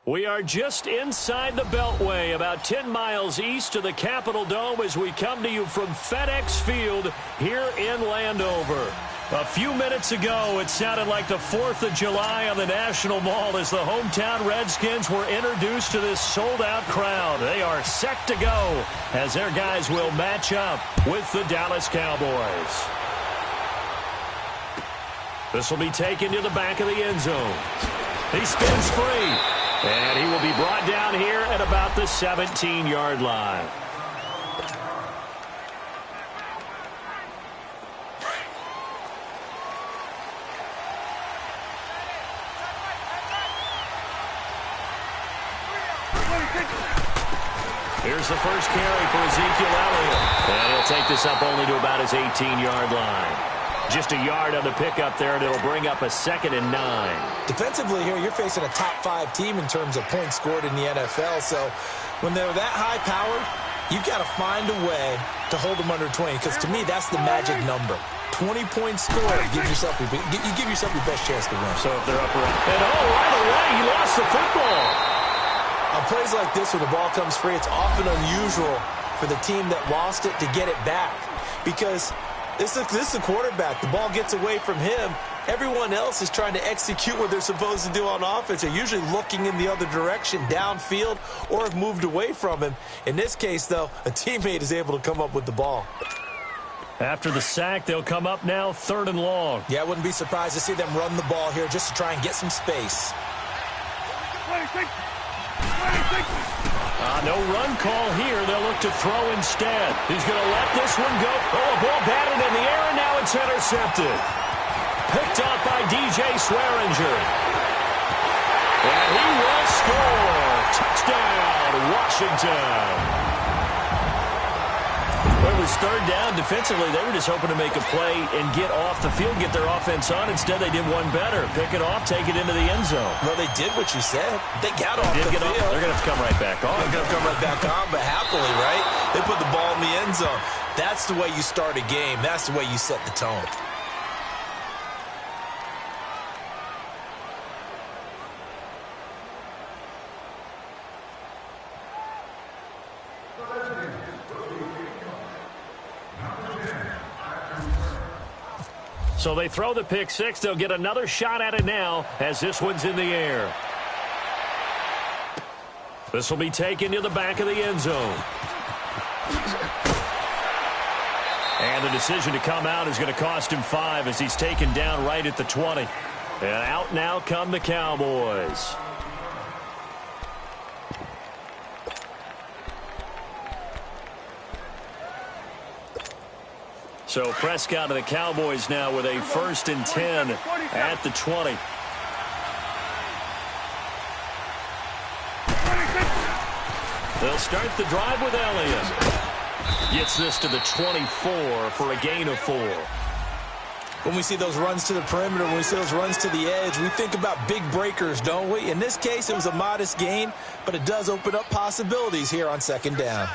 We are just inside the Beltway, about 10 miles east of the Capitol Dome as we come to you from FedEx Field here in Landover. A few minutes ago, it sounded like the 4th of July on the National Mall as the hometown Redskins were introduced to this sold-out crowd. They are set to go as their guys will match up with the Dallas Cowboys. This will be taken to the back of the end zone. He spins free. And he will be brought down here at about the 17-yard line. Here's the first carry for Ezekiel Elliott. And he'll take this up only to about his 18-yard line. Just a yard on the pickup there, and it'll bring up a 2nd and 9. Defensively here, you're facing a top-5 team in terms of points scored in the NFL. So when they're that high-powered, you've got to find a way to hold them under 20. Because to me, that's the magic number. 20 points scored, you give yourself your best chance to win. So if they're up and right away, he lost the football. On plays like this where the ball comes free, it's often unusual for the team that lost it to get it back. Because this is the quarterback. The ball gets away from him. Everyone else is trying to execute what they're supposed to do on offense. They're usually looking in the other direction, downfield, or have moved away from him. In this case, though, a teammate is able to come up with the ball. After the sack, they'll come up now 3rd and long. Yeah, I wouldn't be surprised to see them run the ball here just to try and get some space. No run call here. They'll look to throw instead. He's going to let this one go. Oh, a ball batted in the air, and now it's intercepted. Picked up by DJ Swearinger. And he will score. Touchdown, Washington. Well, it was 3rd down. Defensively, they were just hoping to make a play and get off the field, get their offense on. Instead, they did one better. Pick it off, take it into the end zone. Well, they did what you said. They got off the field. They're going to have to come right back on. They're going to come right back on, but happily, right? They put the ball in the end zone. That's the way you start a game. That's the way you set the tone. So they throw the pick six. They'll get another shot at it now as this one's in the air. This will be taken to the back of the end zone. And the decision to come out is going to cost him 5 as he's taken down right at the 20. And out now come the Cowboys. So Prescott and the Cowboys now with a 1st and 10 at the 20. They'll start the drive with Elliott. Gets this to the 24 for a gain of 4. When we see those runs to the perimeter, when we see those runs to the edge, we think about big breakers, don't we? In this case, it was a modest gain, but it does open up possibilities here on 2nd down.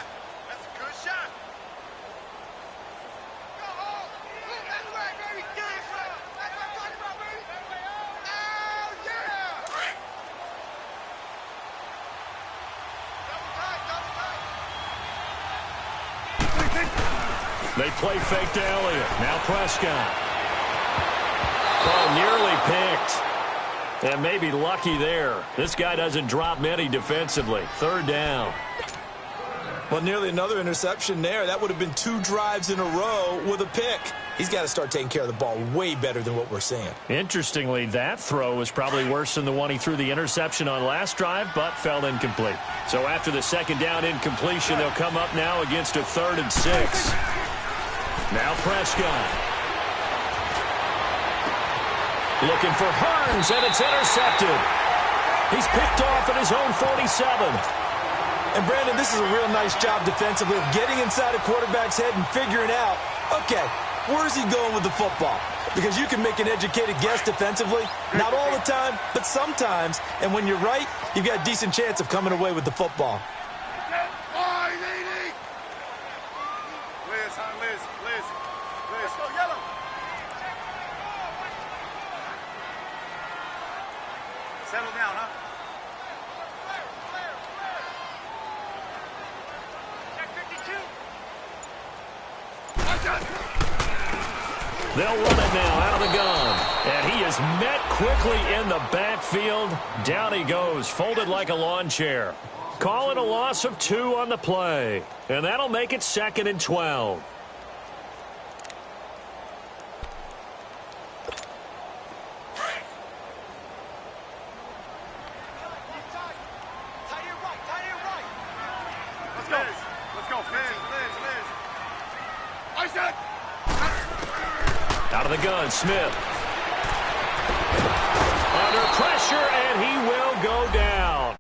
They play fake to Elliott. Now Prescott. Oh, nearly picked. And maybe lucky there. This guy doesn't drop many defensively. 3rd down. Well, nearly another interception there. That would have been 2 drives in a row with a pick. He's got to start taking care of the ball way better than what we're seeing. Interestingly, that throw was probably worse than the one he threw the interception on last drive, but fell incomplete. So after the 2nd down incompletion, they'll come up now against a 3rd and 6. Now Prescott. Looking for Hearns, and it's intercepted. He's picked off at his own 47. And, Brandon, this is a real nice job defensively of getting inside a quarterback's head and figuring out, okay, where's he going with the football? Because you can make an educated guess defensively. Not all the time, but sometimes. And when you're right, you've got a decent chance of coming away with the football. Settle down, huh? They'll run it now out of the gun. And he is met quickly in the backfield. Down he goes, folded like a lawn chair. Call it a loss of 2 on the play. And that'll make it 2nd and 12. Out of the gun, Smith. Under pressure, and he will go down.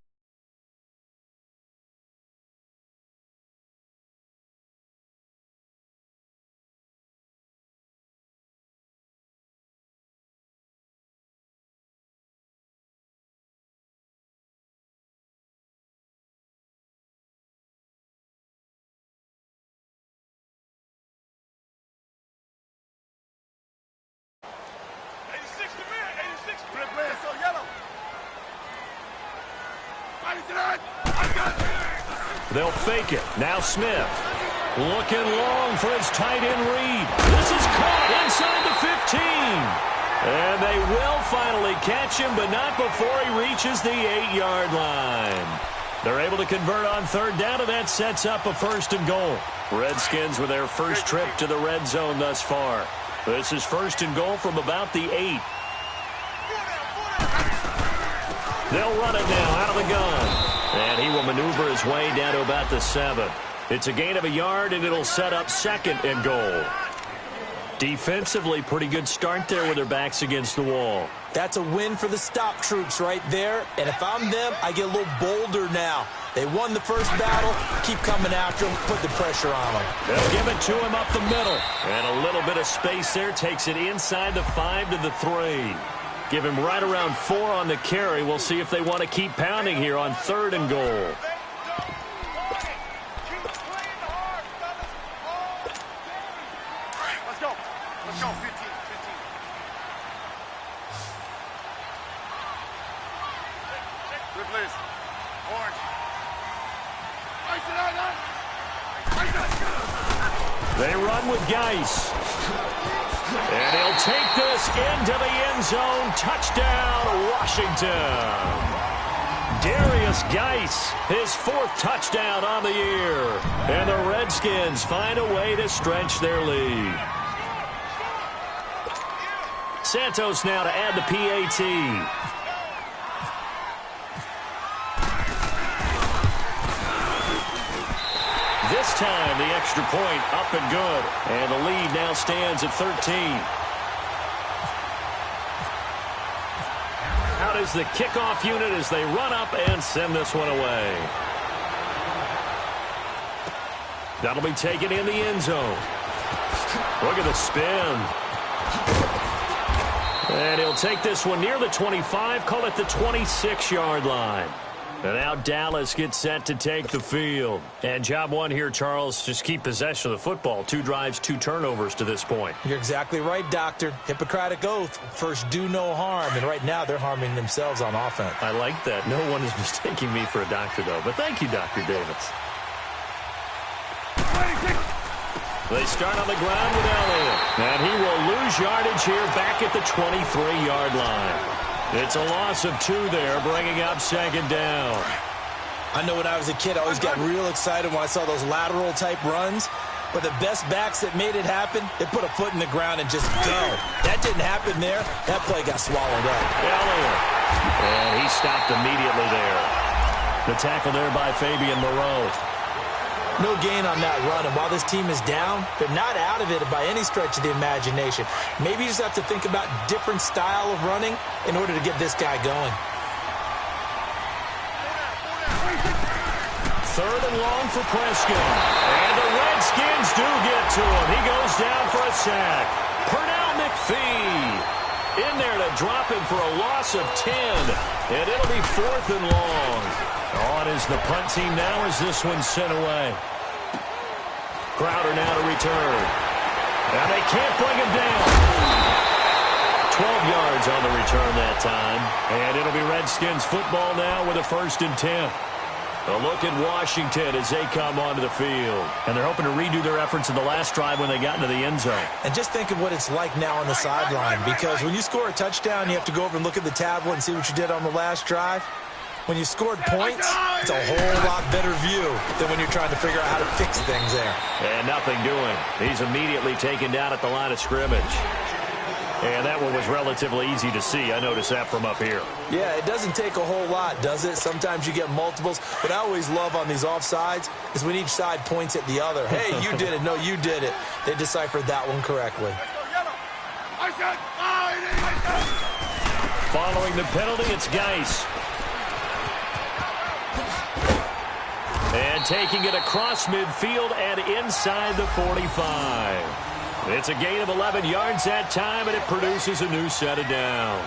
They'll fake it. Now Smith. Looking long for his tight end read. This is caught inside the 15. And they will finally catch him, but not before he reaches the 8-yard line. They're able to convert on 3rd down, and that sets up a 1st and goal. Redskins with their first trip to the red zone thus far. This is 1st and goal from about the 8. They'll run it now out of the gun. And he will maneuver his way down to about the 7. It's a gain of 1 yard, and it'll set up 2nd and goal. Defensively, pretty good start there with their backs against the wall. That's a win for the stop troops right there. And if I'm them, I get a little bolder now. They won the first battle. Keep coming after him. Put the pressure on him. They'll give it to him up the middle. And a little bit of space there. Takes it inside the 5 to the 3. Give him right around 4 on the carry. We'll see if they want to keep pounding here on 3rd and goal. Let's go. Let's go. 15. Good place. Orange. They run with Geis. And he'll take this into the end zone. Touchdown, Washington. Darius Geis, his 4th touchdown on the year. And the Redskins find a way to stretch their lead. Santos now to add the PAT. This time, the extra point up and good. And the lead now stands at 13. Out is the kickoff unit as they run up and send this one away. That'll be taken in the end zone. Look at the spin. And he'll take this one near the 25, call it the 26-yard line. And now Dallas gets set to take the field. And job 1 here, Charles, just keep possession of the football. 2 drives, 2 turnovers to this point. You're exactly right, Doctor. Hippocratic oath. First, do no harm. And right now, they're harming themselves on offense. I like that. No one is mistaking me for a doctor, though. But thank you, Dr. Davis. They start on the ground with Elliott. And he will lose yardage here back at the 23-yard line. It's a loss of 2 there, bringing up 2nd down. I know when I was a kid, I always got real excited when I saw those lateral-type runs. But the best backs that made it happen, they put a foot in the ground and just go. That didn't happen there. That play got swallowed up. Elliott. And he stopped immediately there. The tackle there by Fabian Moreau. No gain on that run, and while this team is down, they're not out of it by any stretch of the imagination. Maybe you just have to think about different style of running in order to get this guy going. 3rd and long for Prescott. And the Redskins do get to him. He goes down for a sack. Pernell McPhee in there to drop him for a loss of 10. And it'll be 4th and long. On is the punt team now as this one's sent away. Crowder now to return. And they can't bring him down. 12 yards on the return that time. And it'll be Redskins football now with a 1st and 10. A look at Washington as they come onto the field. And they're hoping to redo their efforts in the last drive when they got into the end zone. And just think of what it's like now on the sideline, because when you score a touchdown, you have to go over and look at the tablet and see what you did on the last drive. When you scored points, it's a whole lot better view than when you're trying to figure out how to fix things there. And nothing doing. He's immediately taken down at the line of scrimmage. And that one was relatively easy to see. I noticed that from up here. Yeah, it doesn't take a whole lot, does it? Sometimes you get multiples. What I always love on these offsides is when each side points at the other. Hey, you did it. No, you did it. They deciphered that one correctly. Following the penalty, it's Geis. And taking it across midfield and inside the 45. It's a gain of 11 yards that time, and it produces a new set of downs.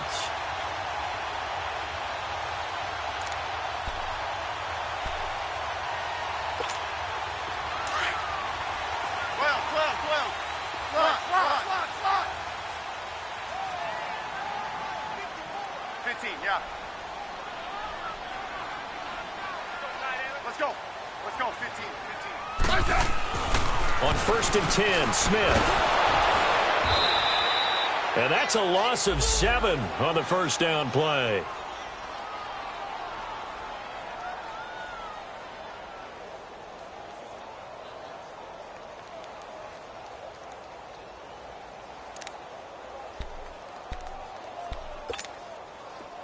On 1st and 10, Smith. And that's a loss of 7 on the first down play.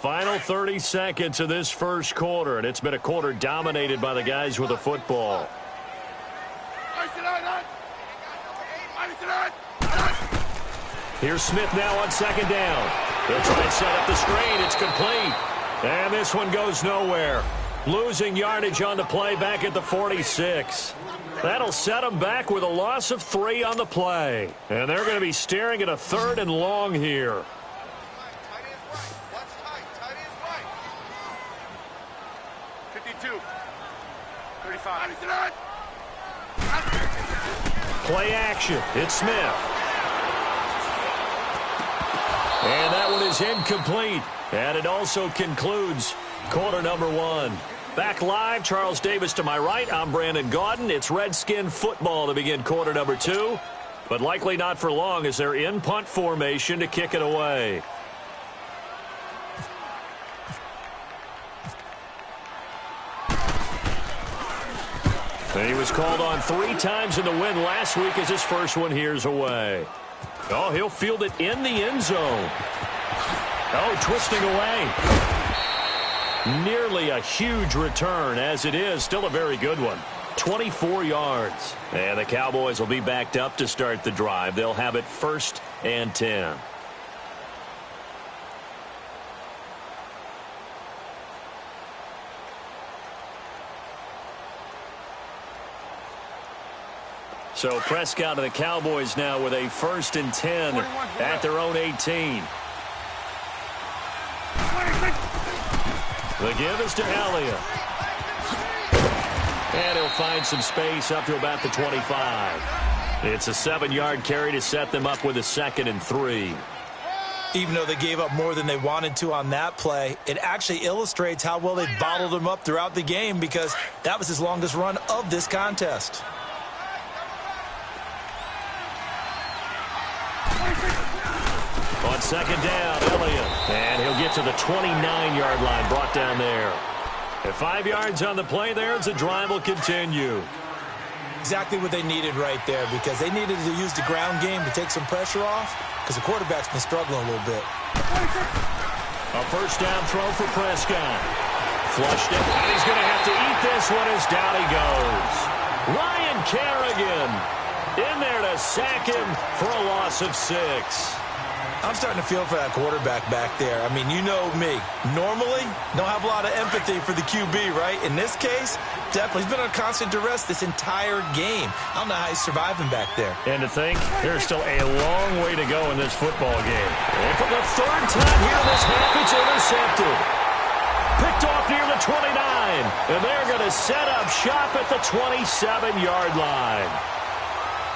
Final 30 seconds of this first quarter, and it's been a quarter dominated by the guys with the football. Here's Smith now on 2nd down. They'll try and set up the screen. It's complete. And this one goes nowhere. Losing yardage on the play back at the 46. That'll set them back with a loss of 3 on the play. And they're going to be staring at a 3rd and long here. Play action. It's Smith. And that one is incomplete. And it also concludes quarter number 1. Back live, Charles Davis to my right. I'm Brandon Gaudin. It's Redskin football to begin quarter number 2. But likely not for long as they're in punt formation to kick it away. And he was called on 3 times in the win last week as his first one here's away. Oh, he'll field it in the end zone. Oh, twisting away. Nearly a huge return as it is. Still a very good one. 24 yards. And the Cowboys will be backed up to start the drive. They'll have it 1st and 10. So Prescott and the Cowboys now with a 1st and 10 at their own 18. The give is to Elliott. And he'll find some space up to about the 25. It's a 7-yard carry to set them up with a 2nd and 3. Even though they gave up more than they wanted to on that play, it actually illustrates how well they bottled them up throughout the game, because that was his longest run of this contest. On 2nd down, Elliott. And he'll get to the 29-yard line, brought down there. At 5 yards on the play there, the drive will continue. Exactly what they needed right there, because they needed to use the ground game to take some pressure off, because the quarterback's been struggling a little bit. A 1st down throw for Prescott. Flushed it, and he's going to have to eat this one as down he goes. Ryan Kerrigan in there to sack him for a loss of 6. I'm starting to feel for that quarterback back there. I mean, you know me. Normally, don't have a lot of empathy for the QB, right? In this case, definitely. He's been on constant duress this entire game. I don't know how he's surviving back there. And to think, there's still a long way to go in this football game. And for the 3rd time here this half, it's intercepted. Picked off near the 29. And they're going to set up shop at the 27-yard line.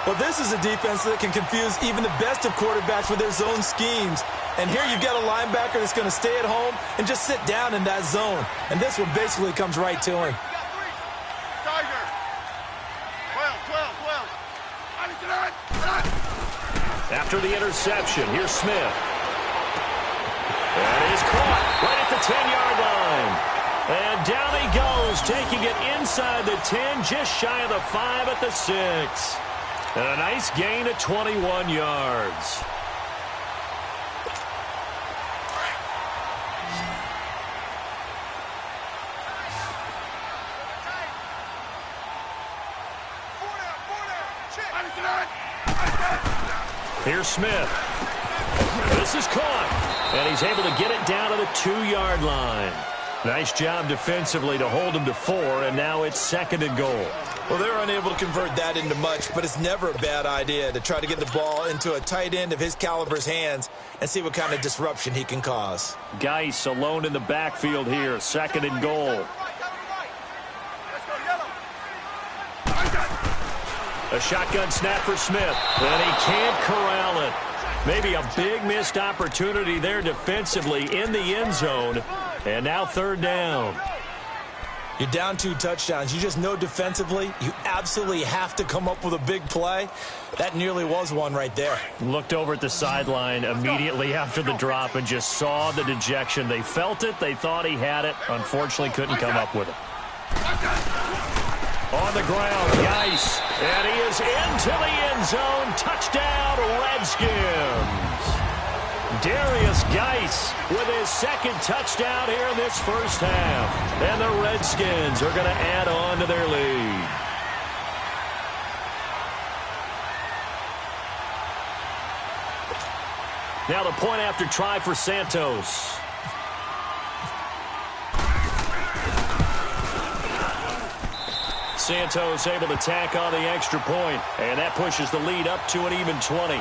Well, this is a defense that can confuse even the best of quarterbacks with their zone schemes. And here you've got a linebacker that's going to stay at home and just sit down in that zone. And this one basically comes right to him. After the interception, here's Smith. And he's caught right at the 10-yard line. And down he goes, taking it inside the 10, just shy of the 5 at the 6. And a nice gain of 21 yards. Here's Smith. This is caught. And he's able to get it down to the 2-yard line. Nice job defensively to hold him to 4, and now it's 2nd and goal. Well, they're unable to convert that into much, but it's never a bad idea to try to get the ball into a tight end of his caliber's hands and see what kind of disruption he can cause. Geis alone in the backfield here, 2nd and goal. A shotgun snap for Smith, and he can't corral it. Maybe a big missed opportunity there defensively in the end zone, and now 3rd down. You're down 2 touchdowns. You just know defensively you absolutely have to come up with a big play. That nearly was one right there. Looked over at the sideline immediately after the drop and just saw the dejection. They felt it. They thought he had it. Unfortunately, couldn't come up with it. On the ground, Geis. And he is into the end zone. Touchdown, Redskins. Darius Geis with his 2nd touchdown here in this first half. And the Redskins are going to add on to their lead. Now the point after try for Santos. Santos able to tack on the extra point, and that pushes the lead up to an even 20.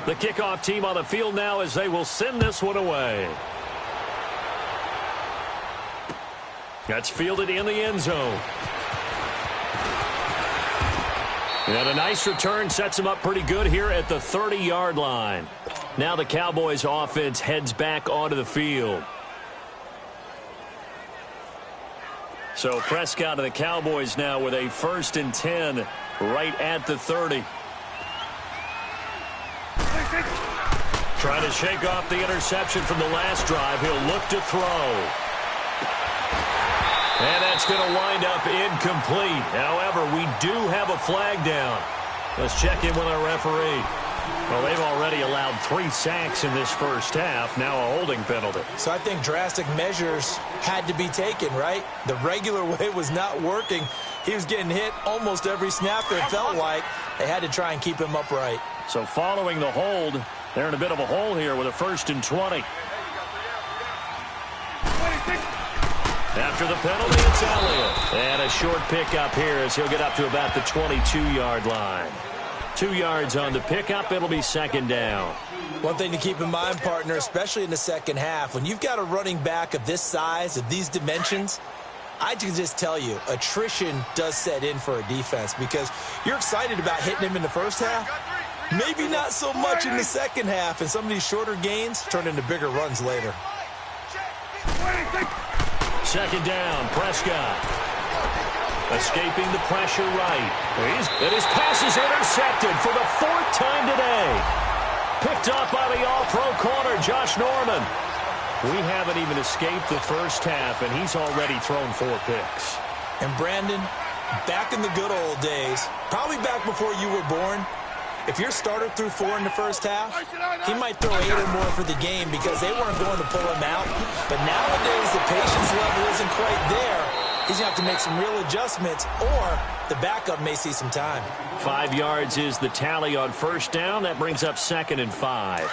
The kickoff team on the field now as they will send this one away. That's fielded in the end zone. And a nice return sets him up pretty good here at the 30-yard line. Now the Cowboys offense heads back onto the field. So Prescott and the Cowboys now with a 1st and 10 right at the 30. Trying to shake off the interception from the last drive. He'll look to throw. And that's going to wind up incomplete. However, we do have a flag down. Let's check in with our referee. Well, they've already allowed 3 sacks in this first half. Now a holding penalty. So I think drastic measures had to be taken, right? The regular way was not working. He was getting hit almost every snap. It felt like they had to try and keep him upright. So following the hold, they're in a bit of a hole here with a 1st and 20. After the penalty, it's Elliott. And a short pickup here as he'll get up to about the 22-yard line. 2 yards on the pickup. It'll be 2nd down. One thing to keep in mind, partner, especially in the second half, when you've got a running back of this size, of these dimensions, I can just tell you, attrition does set in for a defense because you're excited about hitting him in the first half. Maybe not so much in the second half, and some of these shorter gains turn into bigger runs later. 2nd down, Prescott. Escaping the pressure right. And his pass is intercepted for the 4th time today. Picked up by the all-pro corner, Josh Norman. We haven't even escaped the first half, and he's already thrown 4 picks. And Brandon, back in the good old days, probably back before you were born, if your starter threw 4 in the first half, he might throw 8 or more for the game because they weren't going to pull him out. But nowadays, the patience level isn't quite there. He's going to have to make some real adjustments, or the backup may see some time. 5 yards is the tally on 1st down. That brings up 2nd and 5.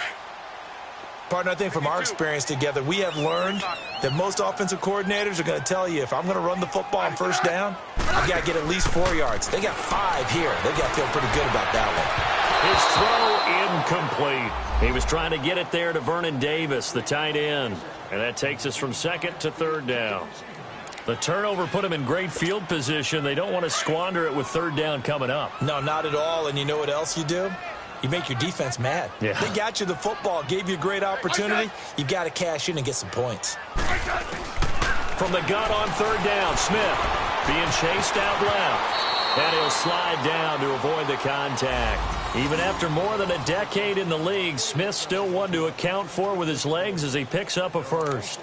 Partner, I think from our experience together, we have learned that most offensive coordinators are going to tell you, if I'm going to run the football on 1st down, I've got to get at least 4 yards. They got 5 here. They've got to feel pretty good about that one. His throw incomplete. He was trying to get it there to Vernon Davis, the tight end. And that takes us from 2nd to 3rd down. The turnover put them in great field position. They don't want to squander it with third down coming up. No, not at all. And you know what else you do? You make your defense mad. Yeah. They got you the football, gave you a great opportunity. You got to cash in and get some points. From the gun on third down, Smith being chased out left. And he'll slide down to avoid the contact. Even after more than a decade in the league, Smith still one to account for with his legs as he picks up a first.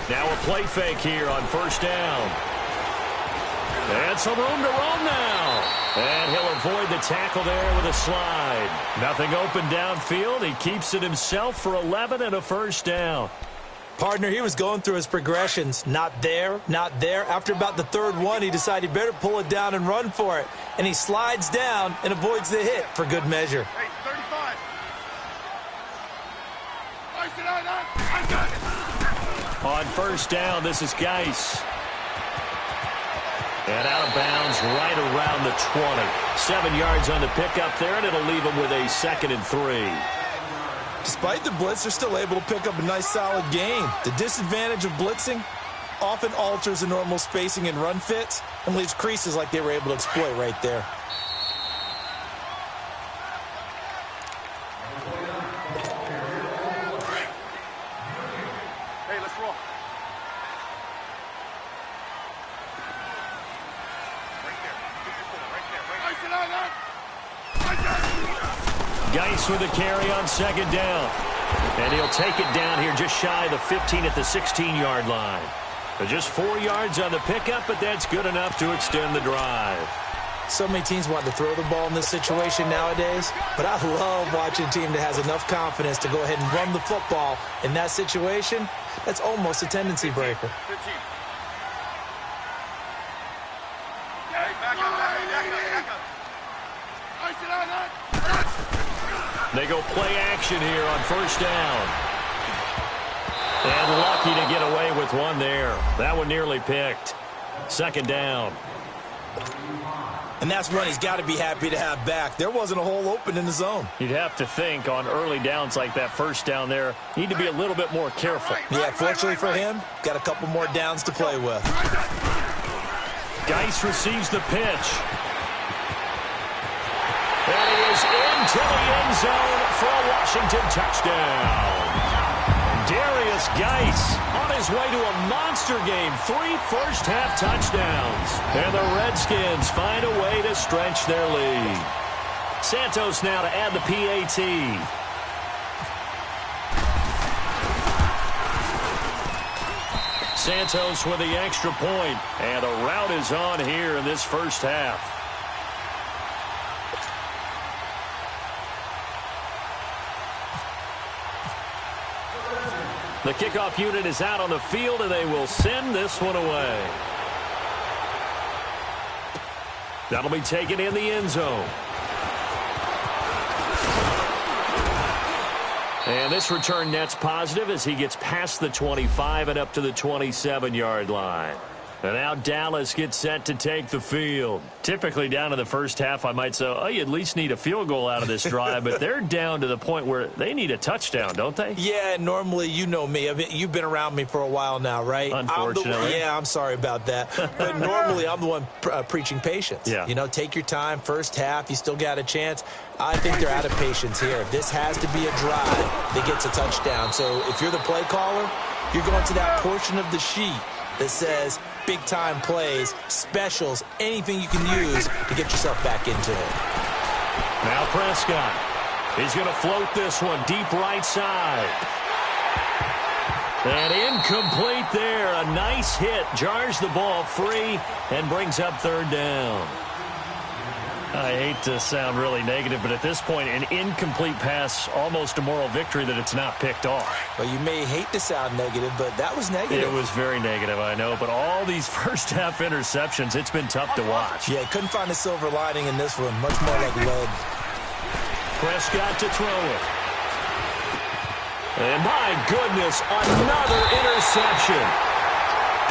Now a play fake here on first down. And some room to roam now. And he'll avoid the tackle there with a slide. Nothing open downfield. He keeps it himself for 11 and a first down. Partner, he was going through his progressions. Not there, not there. After about the third one, he decided he better pull it down and run for it. And he slides down and avoids the hit for good measure. Hey, 35. On first down, this is Geis. And out of bounds right around the 20. 7 yards on the pickup there, and it'll leave him with a 2nd and 3. Despite the blitz, they're still able to pick up a nice solid gain. The disadvantage of blitzing often alters the normal spacing and run fits and leaves creases like they were able to exploit right there. Hey, let's roll. Geis with a carry on second down. And he'll take it down here just shy of the 15 at the 16-yard line. Just 4 yards on the pickup, but that's good enough to extend the drive. So many teams want to throw the ball in this situation nowadays, but I love watching a team that has enough confidence to go ahead and run the football. In that situation, that's almost a tendency breaker. 15. They go play action here on first down. And lucky to get away with one there. That one nearly picked. Second down. And that's one he's got to be happy to have back. There wasn't a hole open in the zone. You'd have to think on early downs like that first down there, you need to be a little bit more careful. Yeah, fortunately for him, got a couple more downs to play with. Geis receives the pitch. And he is into the end zone for a Washington touchdown. Darius Geis on his way to a monster game. 3 first-half touchdowns. And the Redskins find a way to stretch their lead. Santos now to add the PAT. Santos with the extra point. And a rout is on here in this first half. The kickoff unit is out on the field, and they will send this one away. That'll be taken in the end zone. And this return net's positive as he gets past the 25 and up to the 27-yard line. And now Dallas gets set to take the field. Typically down in the first half, I might say, oh, you at least need a field goal out of this drive. But they're down to the point where they need a touchdown, don't they? Yeah, normally, you know me. I mean, you've been around me for a while now, right? Unfortunately. I'm sorry about that. But normally, I'm the one preaching patience. Yeah. You know, take your time. First half, you still got a chance. I think they're out of patience here. This has to be a drive that gets a touchdown. So if you're the play caller, you're going to that portion of the sheet that says big-time plays, specials, anything you can use to get yourself back into it. Now Prescott. He's going to float this one deep right side. And incomplete there. A nice hit. Jars the ball free and brings up third down. I hate to sound really negative, but at this point, an incomplete pass, almost a moral victory that it's not picked off. Well, you may hate to sound negative, but that was negative. It was very negative, I know. But all these first-half interceptions, it's been tough to watch. Yeah, couldn't find a silver lining in this one. Much more like lead. Prescott to throw it. And my goodness, another interception.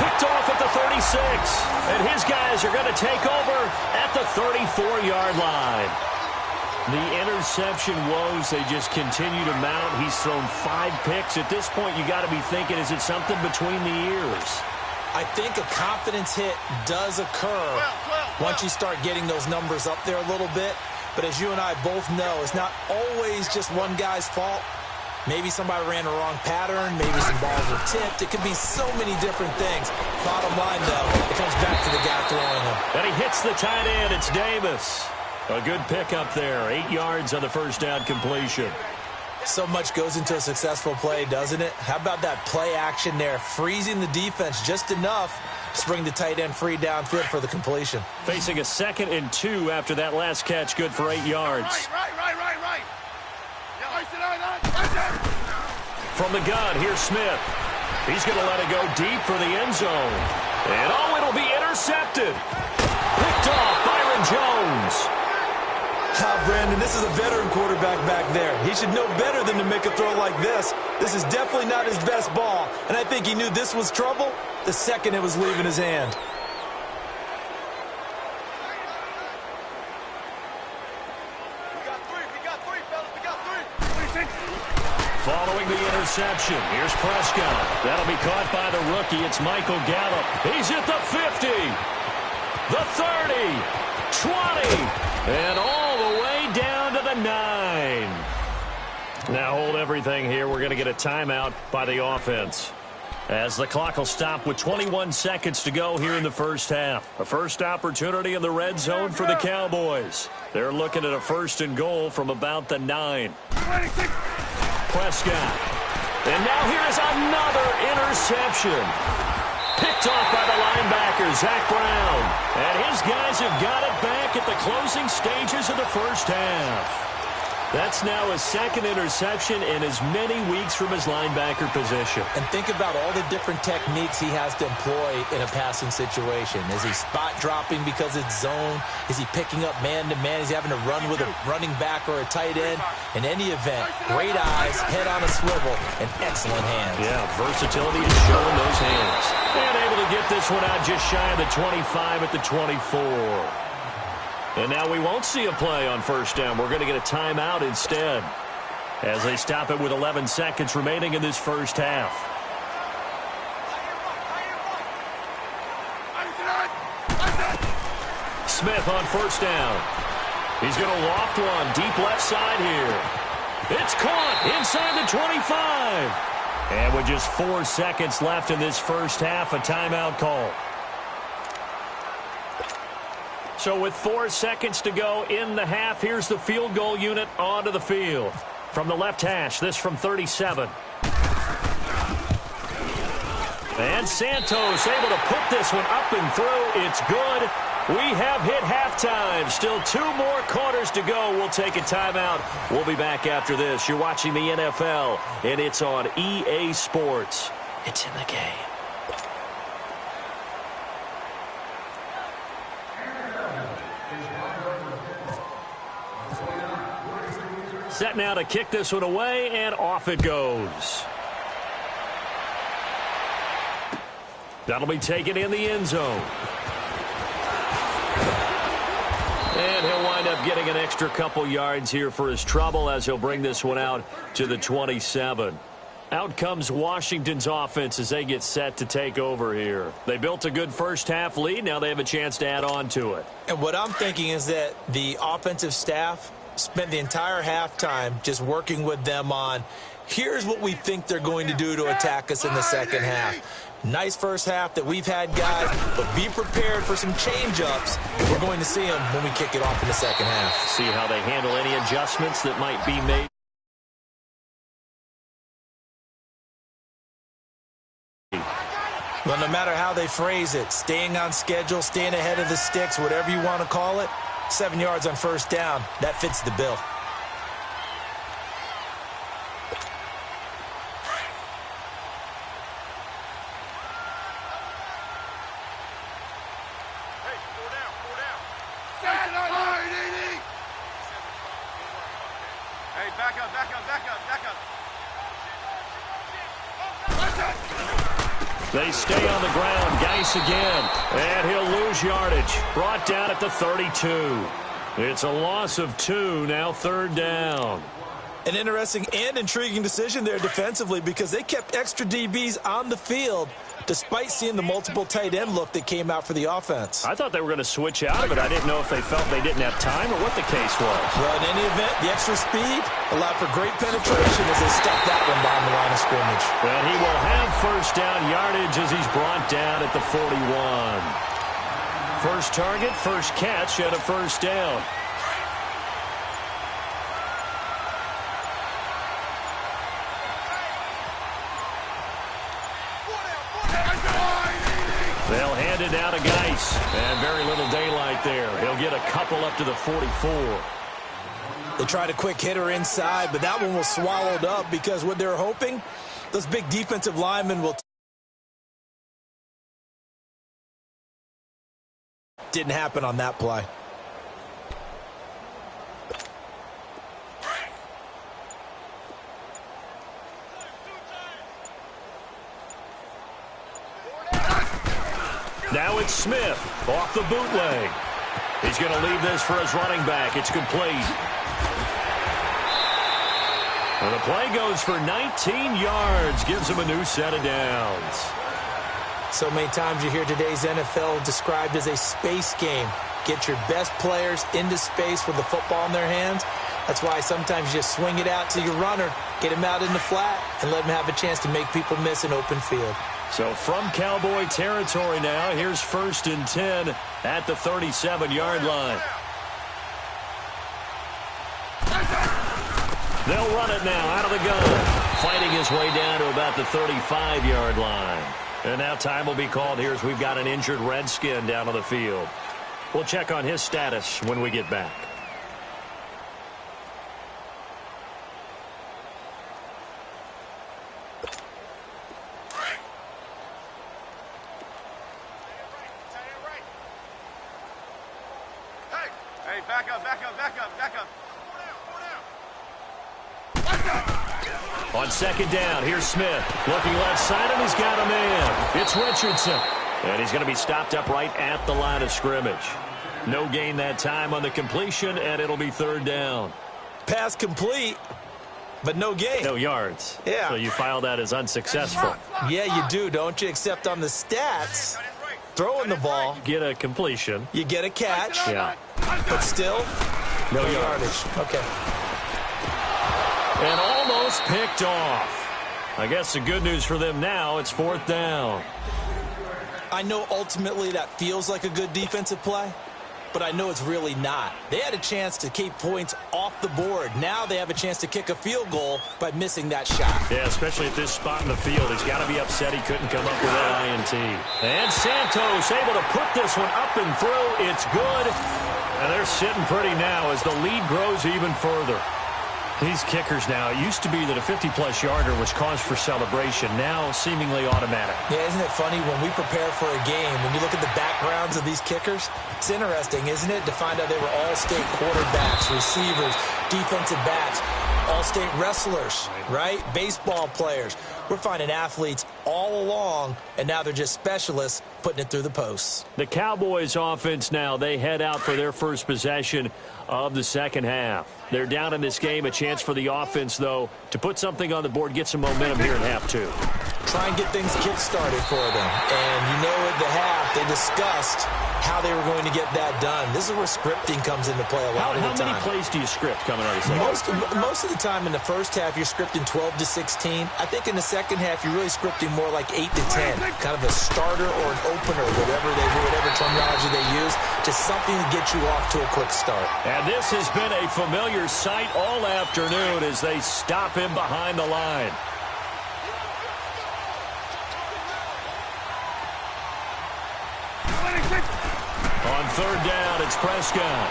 Picked off at the 36. And his guys are going to take over at the 34-yard line. The interception woes, they just continue to mount. He's thrown 5 picks. At this point, you got to be thinking, is it something between the ears? I think a confidence hit does occur once you start getting those numbers up there a little bit. But as you and I both know, it's not always just one guy's fault. Maybe somebody ran a wrong pattern. Maybe some balls were tipped. It could be so many different things. Bottom line, though, it comes back to the guy throwing them. And he hits the tight end. It's Davis. A good pickup there. 8 yards on the first down completion. So much goes into a successful play, doesn't it? How about that play action there? Freezing the defense just enough to bring the tight end free downfield for the completion. Facing a 2nd and 2 after that last catch. Good for 8 yards. Right. From the gun, here's Smith. He's going to let it go deep for the end zone. And it'll be intercepted. Picked off, Byron Jones. Brandon, this is a veteran quarterback back there. He should know better than to make a throw like this. This is definitely not his best ball. And I think he knew this was trouble the second it was leaving his hand. Following the interception, here's Prescott. That'll be caught by the rookie. It's Michael Gallup. He's at the 50, the 30, 20, and all the way down to the 9. Now hold everything here. We're going to get a timeout by the offense, as the clock will stop with 21 seconds to go here in the first half. A first opportunity in the red zone for the Cowboys. They're looking at a 1st and goal from about the 9. Prescott. And now here is another interception. Picked off by the linebacker, Zach Brown. And his guys have got it back at the closing stages of the first half. That's now his 2nd interception in as many weeks from his linebacker position. And think about all the different techniques he has to employ in a passing situation. Is he spot dropping because it's zone? Is he picking up man-to-man? Is he having to run with a running back or a tight end? In any event, great eyes, head on a swivel, and excellent hands. Yeah, versatility is showing those hands. And able to get this one out just shy of the 25 at the 24. And now we won't see a play on first down. We're going to get a timeout instead, as they stop it with 11 seconds remaining in this first half. Smith on first down. He's going to loft one deep left side here. It's caught inside the 25. And with just 4 seconds left in this first half, a timeout call. So with 4 seconds to go in the half, here's the field goal unit onto the field. From the left hash, this from 37. And Santos able to put this one up and through. It's good. We have hit halftime. Still 2 more quarters to go. We'll take a timeout. We'll be back after this. You're watching the NFL, and it's on EA Sports. It's in the game. Set now to kick this one away, and off it goes. That'll be taken in the end zone. And he'll wind up getting an extra couple yards here for his trouble, as he'll bring this one out to the 27. Out comes Washington's offense as they get set to take over here. They built a good first half lead. Now they have a chance to add on to it. And what I'm thinking is that the offensive staff spent the entire halftime just working with them on, here's what we think they're going to do to attack us in the second half. Nice first half that we've had, guys, but be prepared for some change-ups. We're going to see them when we kick it off in the second half. See how they handle any adjustments that might be made. Well, no matter how they phrase it, staying on schedule, staying ahead of the sticks, whatever you want to call it, 7 yards on first down. That fits the bill. Hey, back up. They stay on the ground. Geis again. And he'll lose yardage. Brought down at the 32. It's a loss of 2, now third down. An interesting and intriguing decision there defensively because they kept extra DBs on the field despite seeing the multiple tight end look that came out for the offense. I thought they were going to switch out of it. I didn't know if they felt they didn't have time or what the case was. Well, in any event, the extra speed allowed for great penetration as they stuffed that one behind the line of scrimmage. And he will have first down yardage as he's brought down at the 41. First target, first catch, and a first down. They'll hand it down to Geis. And very little daylight there. He'll get a couple up to the 44. They tried a quick hitter inside, but that one was swallowed up because what they're hoping, those big defensive linemen will... Didn't happen on that play. Now it's Smith off the bootleg. He's going to leave this for his running back. It's complete. And the play goes for 19 yards. Gives him a new set of downs. So many times you hear today's NFL described as a space game. Get your best players into space with the football in their hands. That's why sometimes you just swing it out to your runner, get him out in the flat, and let him have a chance to make people miss an open field. So from Cowboy territory now, here's 1st and 10 at the 37-yard line. They'll run it now out of the gun, fighting his way down to about the 35-yard line. And now time will be called here as we've got an injured Redskin down on the field. We'll check on his status when we get back. Hey, back up. On 2nd down, here's Smith. Looking left side, and he's got a man. It's Richardson. And he's going to be stopped up right at the line of scrimmage. No gain that time on the completion, and it'll be 3rd down. Pass complete, but no gain. No yards. Yeah. So you file that as unsuccessful. Yeah, you do, don't you? Except on the stats, throwing the ball, Get a completion. you get a catch, Yeah. but still, No no yardage. yardage. Okay. And almost picked off. I guess the good news for them now, it's 4th down. I know ultimately that feels like a good defensive play, but I know it's really not. They had a chance to keep points off the board. Now they have a chance to kick a field goal by missing that shot. Yeah, especially at this spot in the field. He's got to be upset he couldn't come up with that INT. And Santos able to put this one up and through. It's good. And they're sitting pretty now as the lead grows even further. These kickers now, it used to be that a 50-plus yarder was cause for celebration. Now seemingly automatic. Yeah, isn't it funny when we prepare for a game, when you look at the backgrounds of these kickers, it's interesting, isn't it, to find out they were all-state quarterbacks, receivers, defensive backs, all-state wrestlers, right? Baseball players. We're finding athletes all along, and now they're just specialists putting it through the posts. The Cowboys offense now, they head out for their first possession of the second half. They're down in this game. A chance for the offense, though, to put something on the board, get some momentum here in half 2. Try and get things kick-started for them. And you know at the half, they discussed how they were going to get that done. This is where scripting comes into play a lot of the time. How many plays do you script coming out of the second? Most of the time in the first half, you're scripting 12 to 16. I think in the second half, you're really scripting more like 8 to 10. Kind of a starter or an opener, whatever terminology they use. Just something to get you off to a quick start. And this has been a familiar sight all afternoon as they stop him behind the line. On 3rd down, it's Prescott.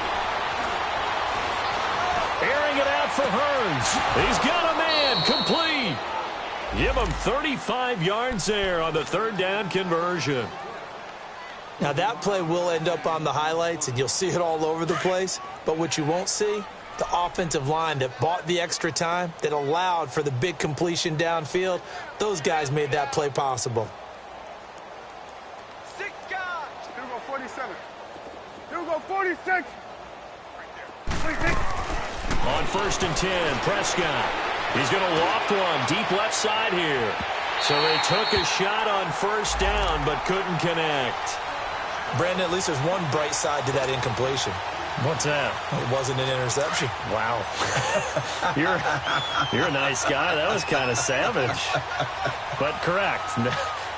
out for Hearns. He's got a man. Complete. Give him 35 yards there on the third down conversion. Now, that play will end up on the highlights, and you'll see it all over the place. But what you won't see, the offensive line that bought the extra time, that allowed for the big completion downfield, those guys made that play possible. 6 guys. Here we go, 47. Here we go, 46. 46. On 1st and 10, Prescott. He's going to loft one deep left side here. So they took a shot on 1st down but couldn't connect. Brandon, at least there's one bright side to that incompletion. What's that? It wasn't an interception. Wow. You're a nice guy. That was kind of savage. But correct.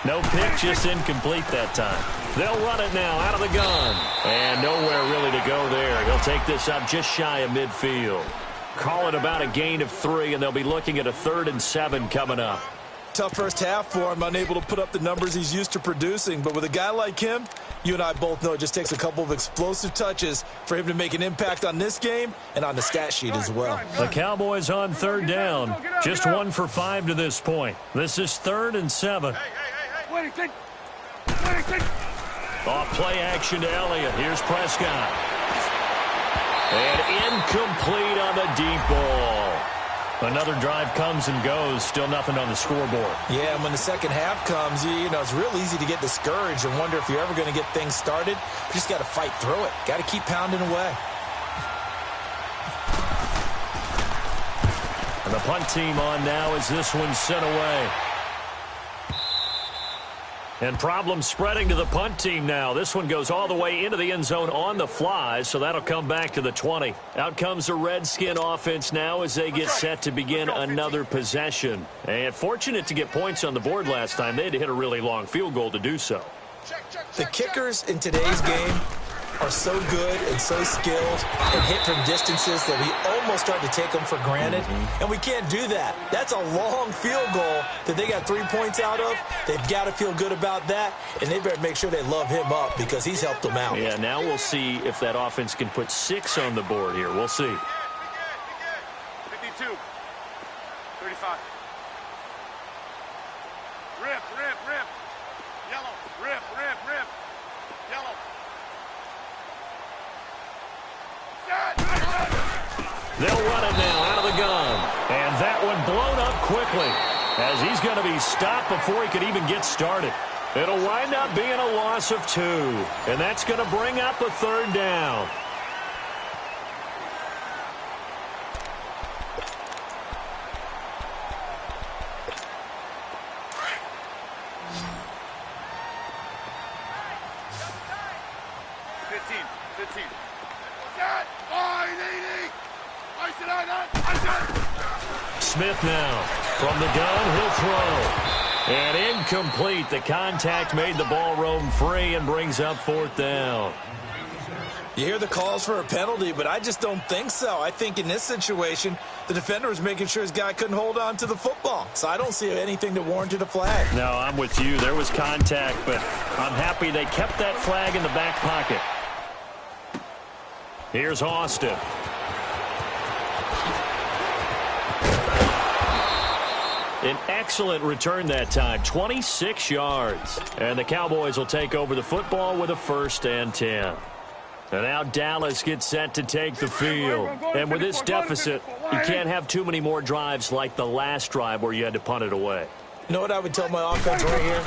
No pick, just incomplete that time. They'll run it now out of the gun. And nowhere really to go there. He'll take this up just shy of midfield. Call it about a gain of 3, and they'll be looking at a 3rd and 7 coming up. Tough first half for him, unable to put up the numbers he's used to producing. But with a guy like him, you and I both know it just takes a couple of explosive touches for him to make an impact on this game and on the stat sheet as well. The Cowboys on 3rd down. Just 1 for 5 to this point. This is 3rd and 7. Off play action to Elliott. Here's Prescott. And incomplete on the deep ball. Another drive comes and goes. Still nothing on the scoreboard. Yeah, and when the second half comes, you know, it's real easy to get discouraged and wonder if you're ever going to get things started. You just got to fight through it. Got to keep pounding away. And the punt team on now as this one's sent away. And problems spreading to the punt team now. This one goes all the way into the end zone on the fly, so that'll come back to the 20. Out comes the Redskin offense now as they get set to begin another possession. And fortunate to get points on the board last time. They had to hit a really long field goal to do so. The kickers in today's game are so good and so skilled and hit from distances that we almost start to take them for granted. And we can't do that. That's a long field goal that they got 3 points out of. They've got to feel good about that, and they better make sure they love him up because he's helped them out. Yeah, now we'll see if that offense can put 6 on the board here. We'll see. 52. 35. Rip. Yellow. Rip. Yellow. They'll run it now out of the gun. And that one blown up quickly as he's going to be stopped before he could even get started. It'll wind up being a loss of 2. And that's going to bring up a 3rd down. Smith now from the gun, he'll throw. And incomplete. The contact made the ball roam free and brings up 4th down. You hear the calls for a penalty, but I just don't think so. I think in this situation, the defender was making sure his guy couldn't hold on to the football. So I don't see anything that warranted a flag. No, I'm with you. There was contact, but I'm happy they kept that flag in the back pocket. Here's Austin. An excellent return that time, 26 yards. And the Cowboys will take over the football with a 1st and 10. And now Dallas gets set to take the field. And with this deficit, you can't have too many more drives like the last drive where you had to punt it away. You know what I would tell my offense right here?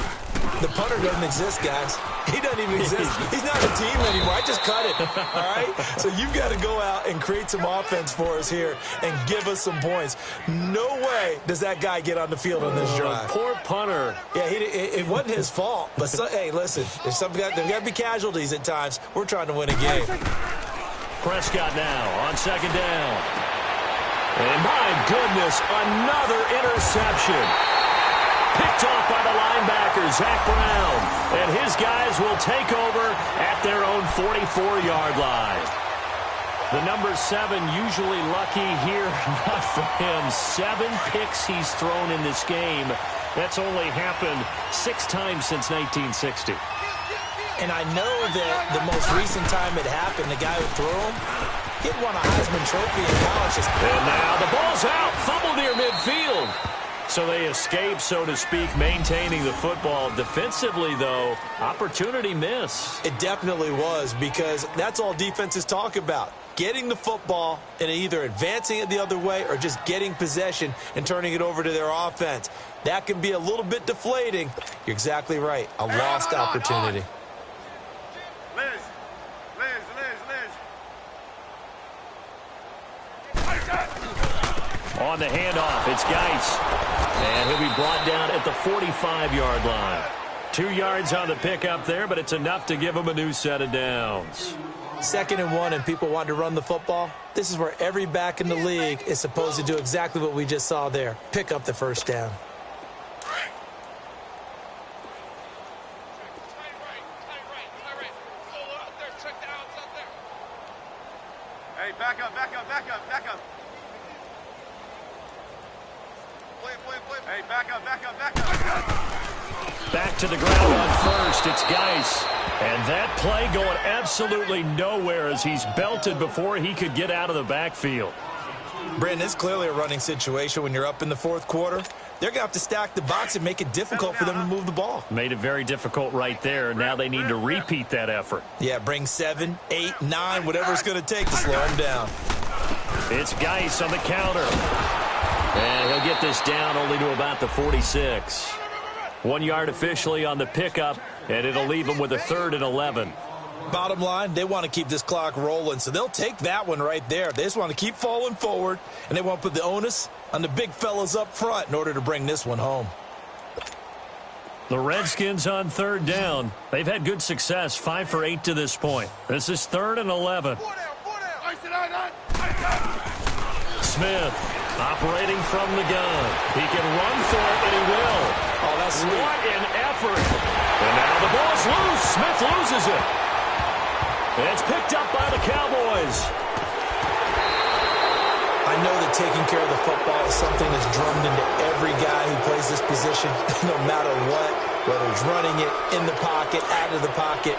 The punter doesn't exist, guys. He doesn't even exist. He's not a team anymore. I just cut it, all right? So you've got to go out and create some offense for us here and give us some points. No way does that guy get on the field on this drive. Poor punter. Yeah, it wasn't his fault. But, hey, listen, there's got to be casualties at times. We're trying to win a game. Prescott now on 2nd down. And my goodness, another interception. Picked off by the linebacker, Zach Brown. And his guys will take over at their own 44-yard line. The number 7 usually lucky here, not for him. 7 picks he's thrown in this game. That's only happened 6 times since 1960. And I know that the most recent time it happened, the guy who threw him, He'd won a Heisman Trophy in college. And now the ball's out. Fumble near midfield. So they escape, so to speak, maintaining the football. Defensively, though, opportunity miss. It definitely was, because that's all defenses talk about. Getting the football and either advancing it the other way or just getting possession and turning it over to their offense. That can be a little bit deflating. You're exactly right. A lost opportunity. On the handoff, it's Geis. And he'll be brought down at the 45-yard line. 2 yards on the pickup there, but it's enough to give him a new set of downs. 2nd and 1 and people want to run the football. This is where every back in the league is supposed to do exactly what we just saw there. Pick up the first down. Hey, back up, back up, back up, back up. Hey, back up, back up, back up. Back to the ground on first. It's Geis. And that play going absolutely nowhere as he's belted before he could get out of the backfield. Brandon, it's clearly a running situation when you're up in the 4th quarter. They're going to have to stack the box and make it difficult for them to move the ball. Made it very difficult right there. Now they need to repeat that effort. Yeah, bring 7, 8, 9, whatever it's going to take to slow him down. It's Geis on the counter. And he'll get this down only to about the 46. 1 yard officially on the pickup, and it'll leave him with a 3rd and 11. Bottom line, they want to keep this clock rolling, so they'll take that one right there. They just want to keep falling forward, and they want to put the onus on the big fellas up front in order to bring this one home. The Redskins on 3rd down. They've had good success, 5 for 8 to this point. This is 3rd and 11. Smith operating from the gun. He can run for it, and he will. Oh, that's sweet. What an effort. And now the ball's loose. Smith loses it. And it's picked up by the Cowboys. I know that taking care of the football is something that's drummed into every guy who plays this position, no matter what, whether it's running it, in the pocket, out of the pocket.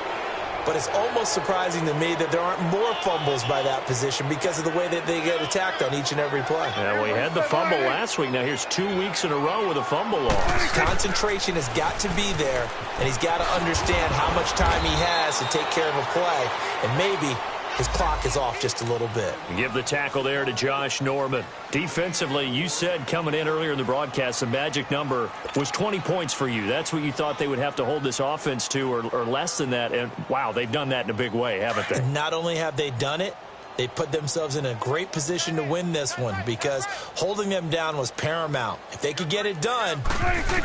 But it's almost surprising to me that there aren't more fumbles by that position because of the way that they get attacked on each and every play. Yeah, we had the fumble last week. Now here's 2 weeks in a row with a fumble loss. Concentration has got to be there, and he's got to understand how much time he has to take care of a play, and maybe his clock is off just a little bit. Give the tackle there to Josh Norman. Defensively, you said coming in earlier in the broadcast, the magic number was 20 points for you. That's what you thought they would have to hold this offense to, or less than that. And, wow, they've done that in a big way, haven't they? And not only have they done it, they put themselves in a great position to win this one because holding them down was paramount. If they could get it done,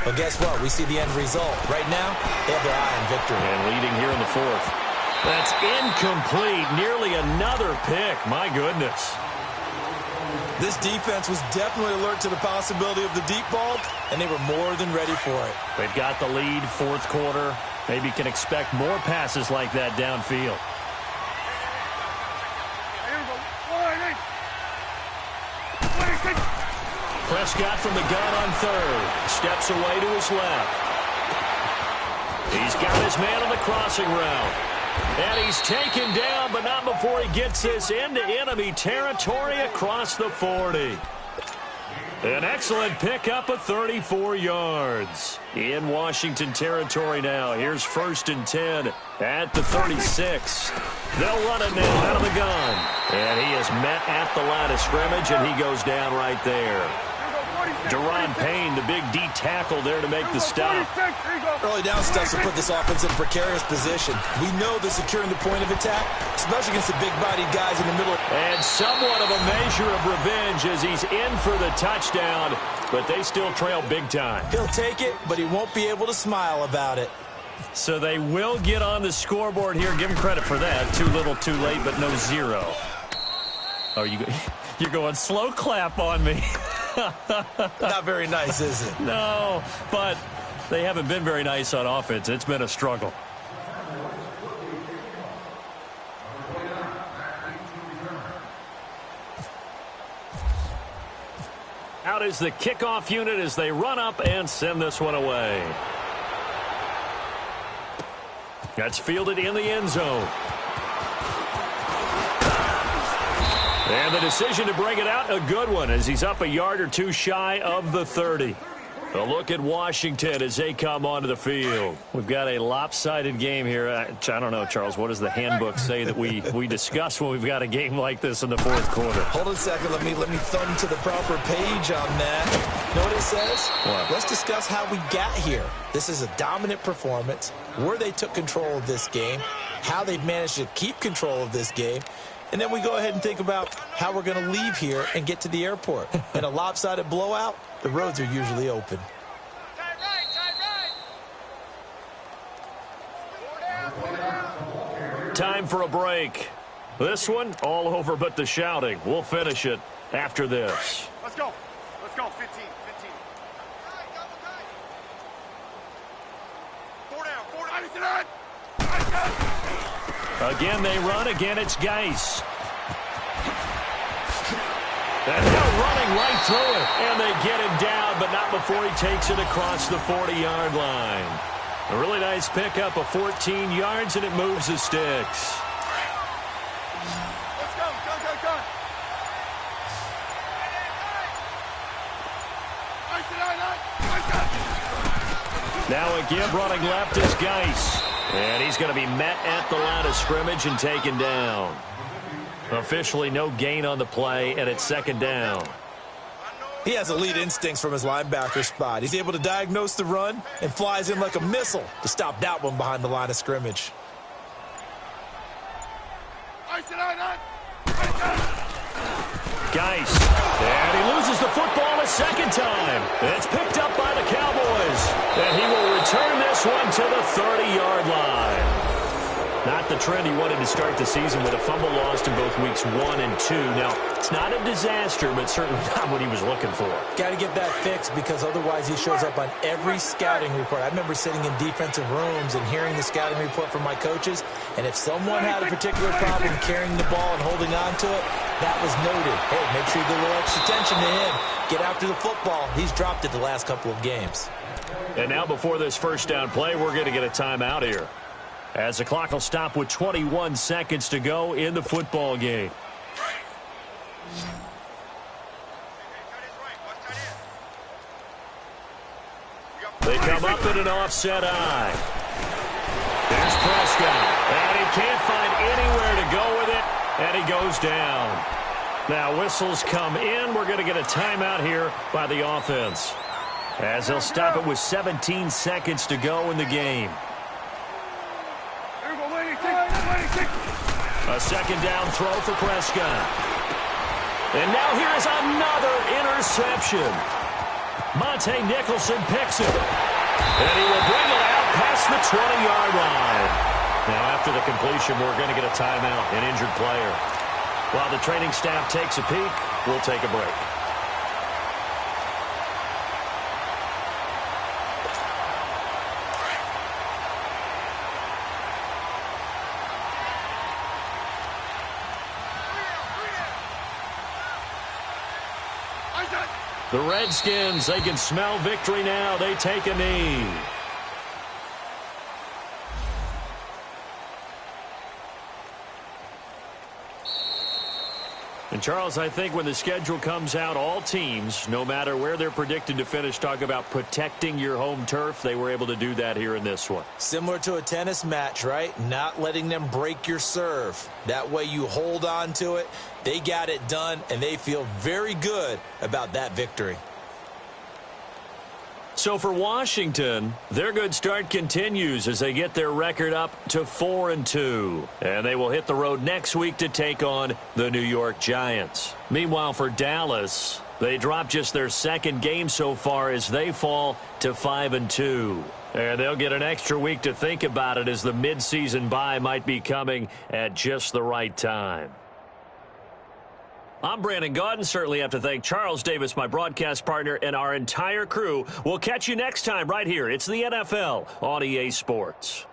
well, guess what? We see the end result. Right now, they have their eye on victory. And leading here in the 4th. That's incomplete. Nearly another pick. My goodness. This defense was definitely alert to the possibility of the deep ball, and they were more than ready for it. They've got the lead, 4th quarter. Maybe can expect more passes like that downfield. Prescott from the gun on 3rd. Steps away to his left. He's got his man on the crossing route. And he's taken down, but not before he gets this into enemy territory across the 40. An excellent pickup of 34 yards. In Washington territory now. Here's 1st and 10 at the 36. They'll run it now out of the gun. And he is met at the line of scrimmage, and he goes down right there. Deron Payne, the big D tackle there to make the stop. Early down steps will put this offense in a precarious position. We know they're securing the point of attack, especially against the big-bodied guys in the middle. And somewhat of a measure of revenge as he's in for the touchdown, but they still trail big time. He'll take it, but he won't be able to smile about it. So they will get on the scoreboard here. Give him credit for that. Too little, too late, but no 0. Oh, you're going slow clap on me. Not very nice, is it? No, but they haven't been very nice on offense. It's been a struggle. Out is the kickoff unit as they run up and send this one away. That's fielded in the end zone. And the decision to bring it out, a good one, as he's up a yard or two shy of the 30. A look at Washington as they come onto the field. We've got a lopsided game here. I don't know, Charles, what does the handbook say that we discuss when we've got a game like this in the fourth quarter? Hold on a second. Let me thumb to the proper page on that. Know what it says? What? Let's discuss how we got here. This is a dominant performance, where they took control of this game, how they've managed to keep control of this game, and then we go ahead and think about how we're going to leave here and get to the airport. In a lopsided blowout, the roads are usually open. Time for a break. This one, all over but the shouting. We'll finish it after this. Let's go. Let's go. 15. 15. Four down. Again, they run. Again, it's Geis. And now running right through it. And they get him down, but not before he takes it across the 40-yard line. A really nice pickup of 14 yards, and it moves the sticks. Let's go. Go. Now again, running left is Geis. And he's going to be met at the line of scrimmage and taken down. Officially no gain on the play, and it's second down. He has elite instincts from his linebacker spot. He's able to diagnose the run and flies in like a missile to stop that one behind the line of scrimmage. Geis. And he loses the football a second time. It's picked up by the Cowboys. And he will return this one to the 30-yard line. Not the trend he wanted to start the season, with a fumble lost in both weeks 1 and 2. Now, it's not a disaster, but certainly not what he was looking for. Got to get that fixed, because otherwise he shows up on every scouting report. I remember sitting in defensive rooms and hearing the scouting report from my coaches, and if someone had a particular problem carrying the ball and holding on to it, that was noted. Hey, make sure you give a little extra attention to him. Get after the football. He's dropped it the last couple of games. And now before this first down play, we're going to get a timeout here, as the clock will stop with 21 seconds to go in the football game. They come up in an offset eye. There's Prescott. And he can't find anywhere to go with it, and he goes down. Now whistles come in. We're going to get a timeout here by the offense, as they'll stop it with 17 seconds to go in the game. A second down throw for Prescott. And now here is another interception. Monte Nicholson picks it. And he will bring it out past the 20-yard line. Now after the completion, we're going to get a timeout, an injured player. While the training staff takes a peek, we'll take a break. The Redskins, they can smell victory now. They take a knee. And, Charles, I think when the schedule comes out, all teams, no matter where they're predicted to finish, talk about protecting your home turf. They were able to do that here in this one. Similar to a tennis match, right? Not letting them break your serve. That way you hold on to it. They got it done, and they feel very good about that victory. So for Washington, their good start continues as they get their record up to 4-2. And they will hit the road next week to take on the New York Giants. Meanwhile, for Dallas, they dropped just their second game so far as they fall to 5-2. And they'll get an extra week to think about it, as the midseason bye might be coming at just the right time. I'm Brandon Gaudin. Certainly have to thank Charles Davis, my broadcast partner, and our entire crew. We'll catch you next time right here. It's the NFL on EA Sports.